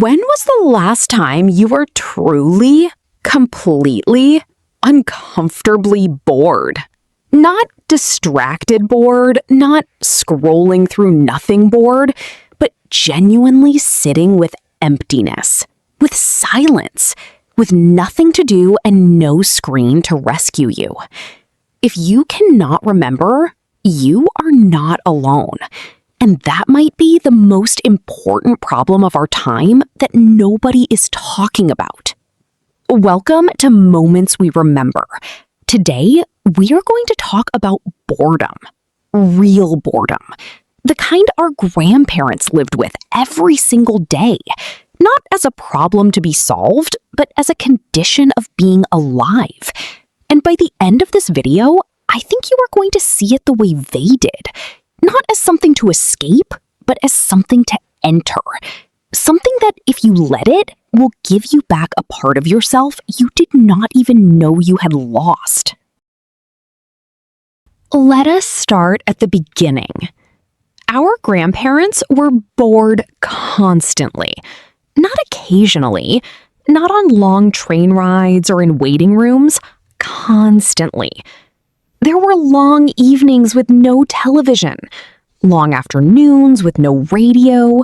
When was the last time you were truly, completely, uncomfortably bored? Not distracted bored, not scrolling through nothing bored, but genuinely sitting with emptiness, with silence, with nothing to do and no screen to rescue you. If you cannot remember, you are not alone. And that might be the most important problem of our time that nobody is talking about. Welcome to Moments We Remember. Today, we are going to talk about boredom. Real boredom. The kind our grandparents lived with every single day. Not as a problem to be solved, but as a condition of being alive. And by the end of this video, I think you are going to see it the way they did. Not as something to escape, but as something to enter. Something that, if you let it, will give you back a part of yourself you did not even know you had lost. Let us start at the beginning. Our grandparents were bored constantly. Not occasionally, not on long train rides or in waiting rooms, constantly. There were long evenings with no television, long afternoons with no radio,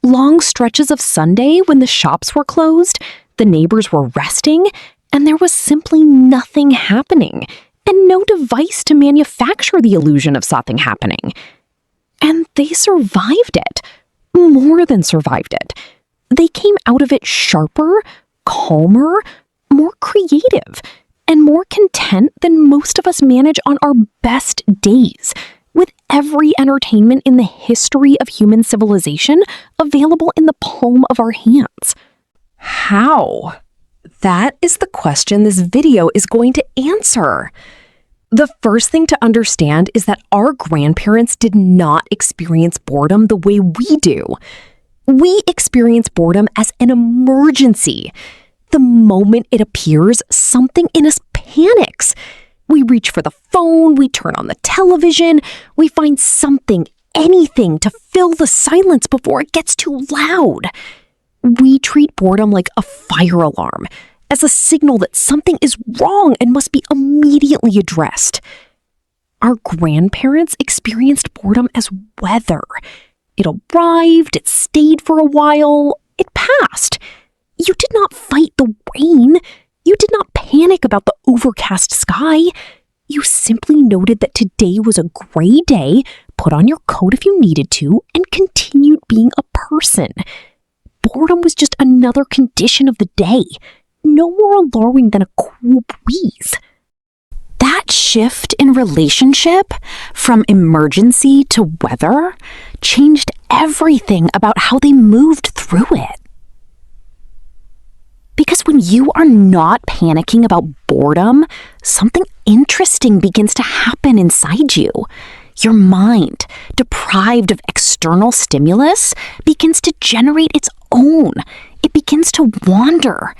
long stretches of Sunday when the shops were closed, the neighbors were resting, and there was simply nothing happening, and no device to manufacture the illusion of something happening. And they survived it, more than survived it. They came out of it sharper, calmer, more creative, and more content than most of us manage on our best days, with every entertainment in the history of human civilization available in the palm of our hands. How? That is the question this video is going to answer. The first thing to understand is that our grandparents did not experience boredom the way we do. We experience boredom as an emergency. The moment it appears, something in us panics. We reach for the phone, we turn on the television, we find something, anything to fill the silence before it gets too loud. We treat boredom like a fire alarm, as a signal that something is wrong and must be immediately addressed. Our grandparents experienced boredom as weather. It arrived, it stayed for a while, it passed. You did not fight the rain. You did not panic about the overcast sky. You simply noted that today was a gray day, put on your coat if you needed to, and continued being a person. Boredom was just another condition of the day, no more alarming than a cool breeze. That shift in relationship from emergency to weather changed everything about how they moved through it. Because when you are not panicking about boredom, something interesting begins to happen inside you. Your mind, deprived of external stimulus, begins to generate its own. It begins to wander.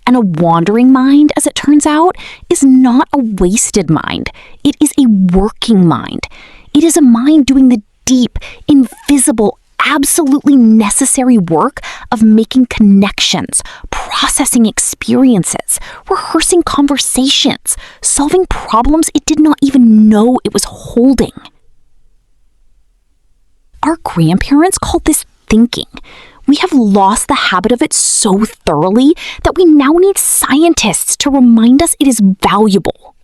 And a wandering mind, as it turns out, is not a wasted mind. It is a working mind. It is a mind doing the deep, invisible, absolutely necessary work of making connections, processing experiences, rehearsing conversations, solving problems it did not even know it was holding. Our grandparents called this thinking. We have lost the habit of it so thoroughly that we now need scientists to remind us it is valuable.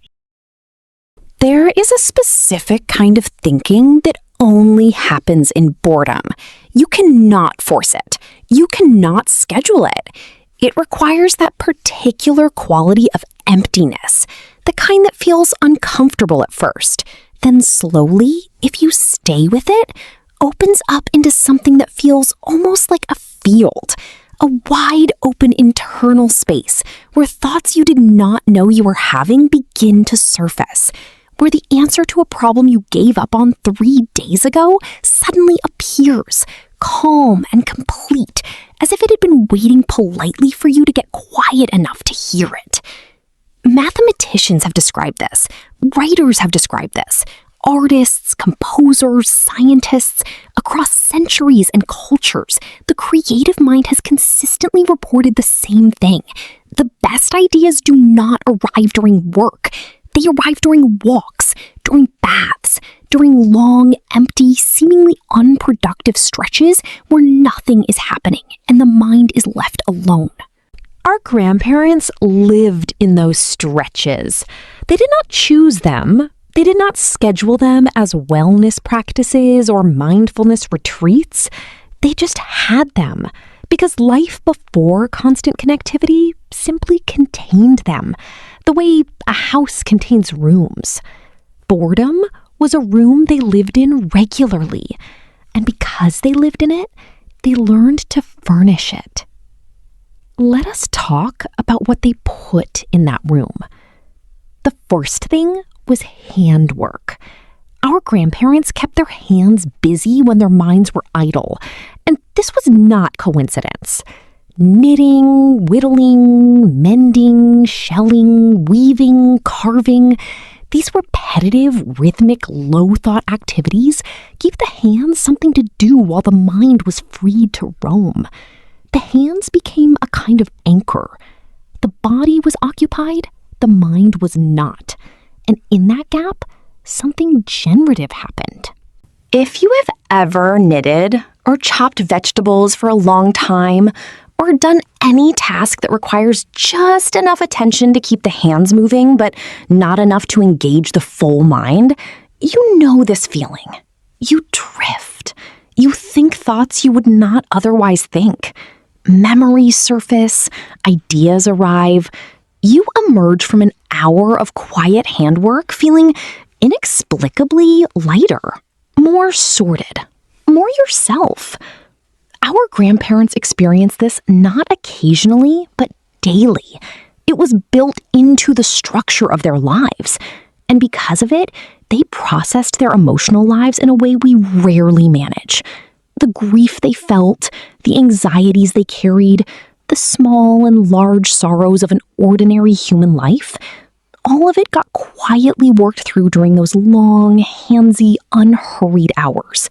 There is a specific kind of thinking that only happens in boredom. You cannot force it. You cannot schedule it. It requires that particular quality of emptiness, the kind that feels uncomfortable at first. Then slowly, if you stay with it, opens up into something that feels almost like a field, a wide open internal space where thoughts you did not know you were having begin to surface, where the answer to a problem you gave up on 3 days ago suddenly appears, calm and complete, as if it had been waiting politely for you to get quiet enough to hear it. Mathematicians have described this. Writers have described this. artists, composers, scientists, across centuries and cultures, the creative mind has consistently reported the same thing. The best ideas do not arrive during work. They arrive during walks, during baths, during long, empty, seemingly unproductive stretches where nothing is happening and the mind is left alone. Our grandparents lived in those stretches. They did not choose them. They did not schedule them as wellness practices or mindfulness retreats. They just had them because life before constant connectivity simply contained them, the way a house contains rooms. Boredom was a room they lived in regularly, and because they lived in it, they learned to furnish it. Let us talk about what they put in that room. The first thing was handwork. Our grandparents kept their hands busy when their minds were idle, and this was not coincidence. Knitting, whittling, mending, shelling, weaving, carving, these repetitive, rhythmic, low-thought activities gave the hands something to do while the mind was freed to roam. The hands became a kind of anchor. The body was occupied, the mind was not. And in that gap, something generative happened. If you have ever knitted or chopped vegetables for a long time, or done any task that requires just enough attention to keep the hands moving, but not enough to engage the full mind, you know this feeling. You drift. You think thoughts you would not otherwise think. Memories surface, ideas arrive. You emerge from an hour of quiet handwork feeling inexplicably lighter, more sorted, more yourself. Our grandparents experienced this not occasionally, but daily. It was built into the structure of their lives. And because of it, they processed their emotional lives in a way we rarely manage. The grief they felt, the anxieties they carried, the small and large sorrows of an ordinary human life, all of it got quietly worked through during those long, handsy, unhurried hours.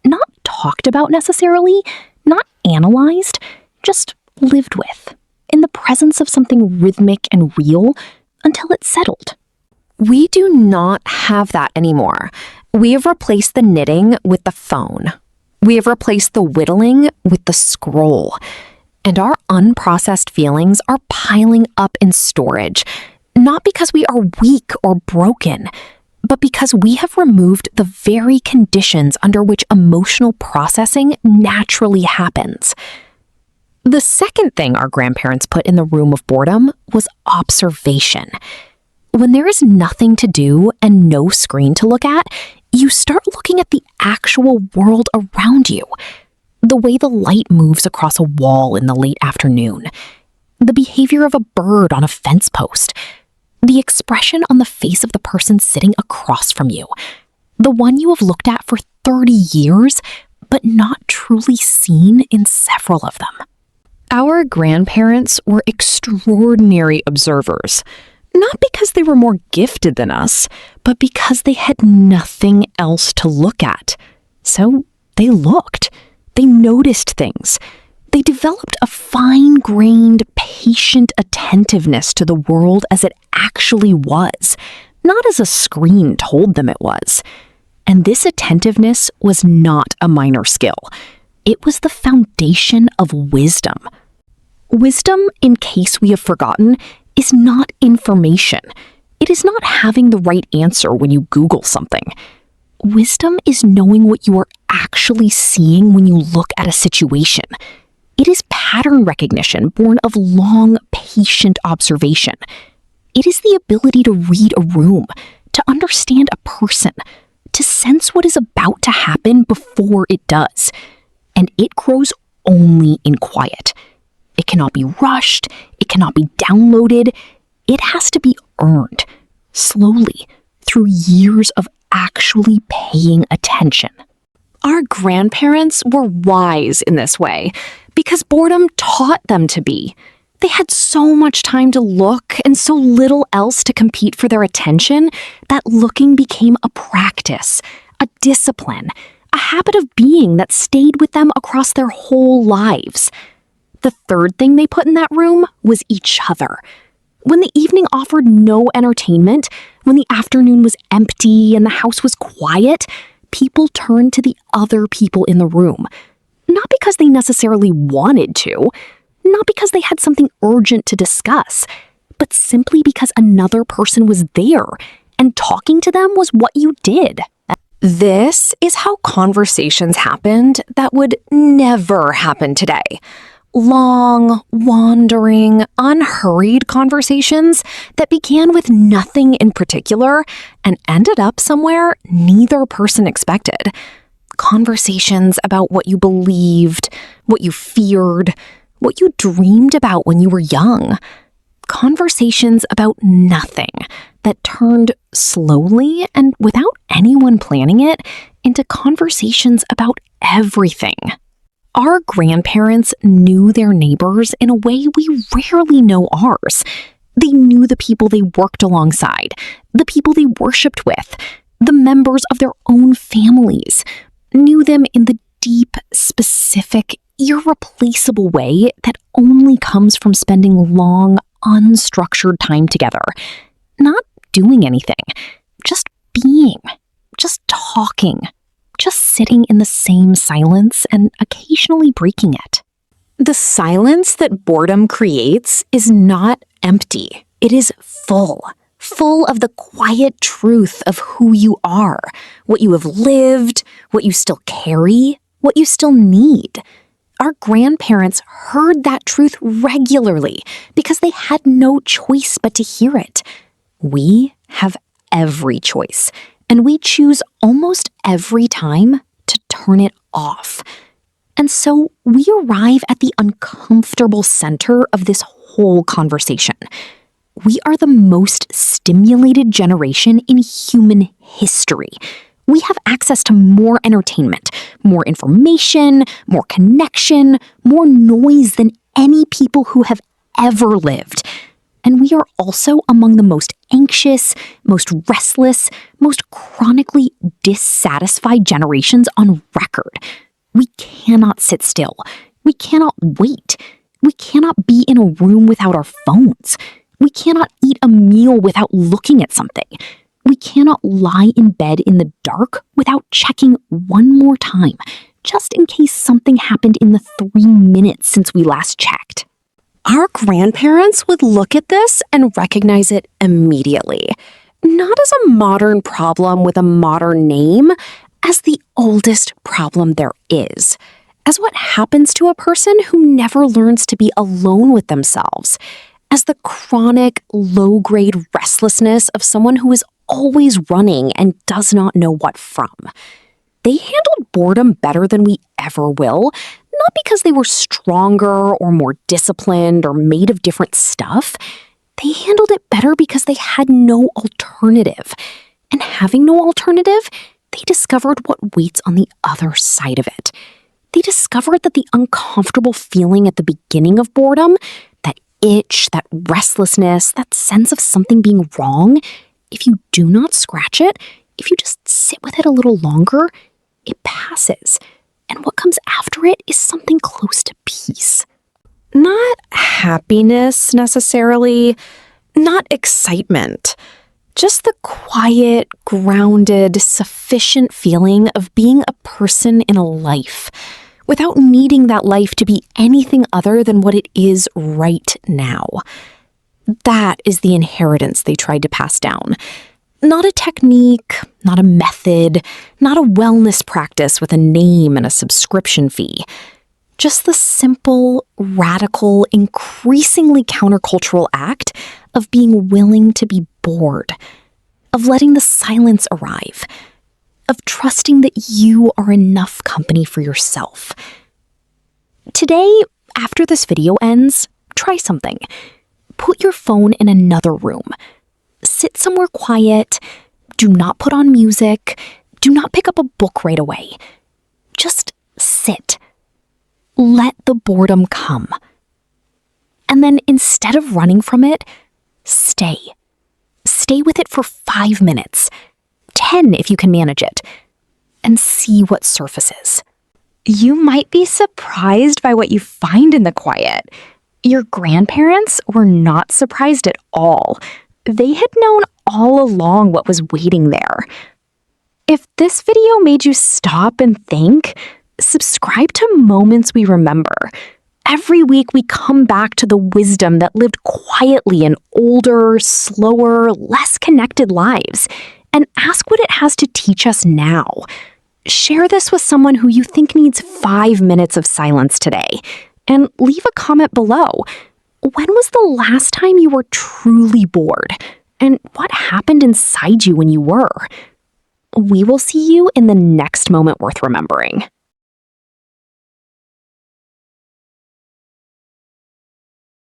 Not talked about necessarily, not analyzed, just lived with, in the presence of something rhythmic and real until it settled. We do not have that anymore. We have replaced the knitting with the phone. We have replaced the whittling with the scroll. And our unprocessed feelings are piling up in storage, not because we are weak or broken, but because we have removed the very conditions under which emotional processing naturally happens. The second thing our grandparents put in the room of boredom was observation. When there is nothing to do and no screen to look at, you start looking at the actual world around you. The way the light moves across a wall in the late afternoon, the behavior of a bird on a fence post, the expression on the face of the person sitting across from you, the one you have looked at for 30 years, but not truly seen in several of them. Our grandparents were extraordinary observers, not because they were more gifted than us, but because they had nothing else to look at. So they looked. They noticed things. They developed a fine-grained, patient attentiveness to the world as it actually was, not as a screen told them it was. And this attentiveness was not a minor skill. It was the foundation of wisdom. Wisdom, in case we have forgotten, is not information. It is not having the right answer when you Google something. Wisdom is knowing what you are actually seeing when you look at a situation. It is pattern recognition born of long, patient observation. It is the ability to read a room, to understand a person, to sense what is about to happen before it does. And it grows only in quiet. It cannot be rushed. It cannot be downloaded. It has to be earned, slowly, through years of actually paying attention. Our grandparents were wise in this way because boredom taught them to be. They had so much time to look and so little else to compete for their attention that looking became a practice, a discipline, a habit of being that stayed with them across their whole lives. The third thing they put in that room was each other. When the evening offered no entertainment, when the afternoon was empty and the house was quiet, people turned to the other people in the room. Not because they necessarily wanted to, not because they had something urgent to discuss, but simply because another person was there, and talking to them was what you did. This is how conversations happened that would never happen today. Long, wandering, unhurried conversations that began with nothing in particular and ended up somewhere neither person expected. Conversations about what you believed, what you feared, what you dreamed about when you were young. Conversations about nothing that turned slowly and without anyone planning it into conversations about everything. Our grandparents knew their neighbors in a way we rarely know ours. They knew the people they worked alongside, the people they worshipped with, the members of their own families, knew them in the deep, specific, irreplaceable way that only comes from spending long, unstructured time together. Not doing anything, just being, just talking, just sitting in the same silence and occasionally breaking it. The silence that boredom creates is not empty. It is full of the quiet truth of who you are, what you have lived, what you still carry, what you still need. Our grandparents heard that truth regularly because they had no choice but to hear it. We have every choice, and we choose almost every time to turn it off. And so we arrive at the uncomfortable center of this whole conversation. We are the most stimulated generation in human history. We have access to more entertainment, more information, more connection, more noise than any people who have ever lived. And we are also among the most anxious, most restless, most chronically dissatisfied generations on record. We cannot sit still. We cannot wait. We cannot be in a room without our phones. We cannot eat a meal without looking at something. We cannot lie in bed in the dark without checking one more time, just in case something happened in the 3 minutes since we last checked. Our grandparents would look at this and recognize it immediately, not as a modern problem with a modern name, as the oldest problem there is, as what happens to a person who never learns to be alone with themselves, as the chronic, low-grade restlessness of someone who is always running and does not know what from. They handled boredom better than we ever will, not because they were stronger or more disciplined or made of different stuff. They handled it better because they had no alternative. And having no alternative, they discovered what waits on the other side of it. They discovered that the uncomfortable feeling at the beginning of boredom, that itch, that restlessness, that sense of something being wrong, if you do not scratch it, if you just sit with it a little longer, it passes. And what comes after it is something close to peace. Not happiness necessarily, not excitement. Just the quiet, grounded, sufficient feeling of being a person in a life, without needing that life to be anything other than what it is right now. That is the inheritance they tried to pass down. Not a technique, not a method, not a wellness practice with a name and a subscription fee. Just the simple, radical, increasingly countercultural act of being willing to be bored, of letting the silence arrive, of trusting that you are enough company for yourself. Today, after this video ends, try something. Put your phone in another room. Sit somewhere quiet. Do not put on music. Do not pick up a book right away. Just sit. Let the boredom come. And And then instead of running from it, stay. Stay with it for 5 minutes, 10 if you can manage it, and see what surfaces. You might be surprised by what you find in the quiet. Your grandparents were not surprised at all. They had known all along what was waiting there. If this video made you stop and think, subscribe to Moments We Remember. Every week we come back to the wisdom that lived quietly in older, slower, less connected lives, and ask what it has to teach us now. Share this with someone who you think needs 5 minutes of silence today, and leave a comment below. When was the last time you were truly bored? And what happened inside you when you were? We will see you in the next moment worth remembering.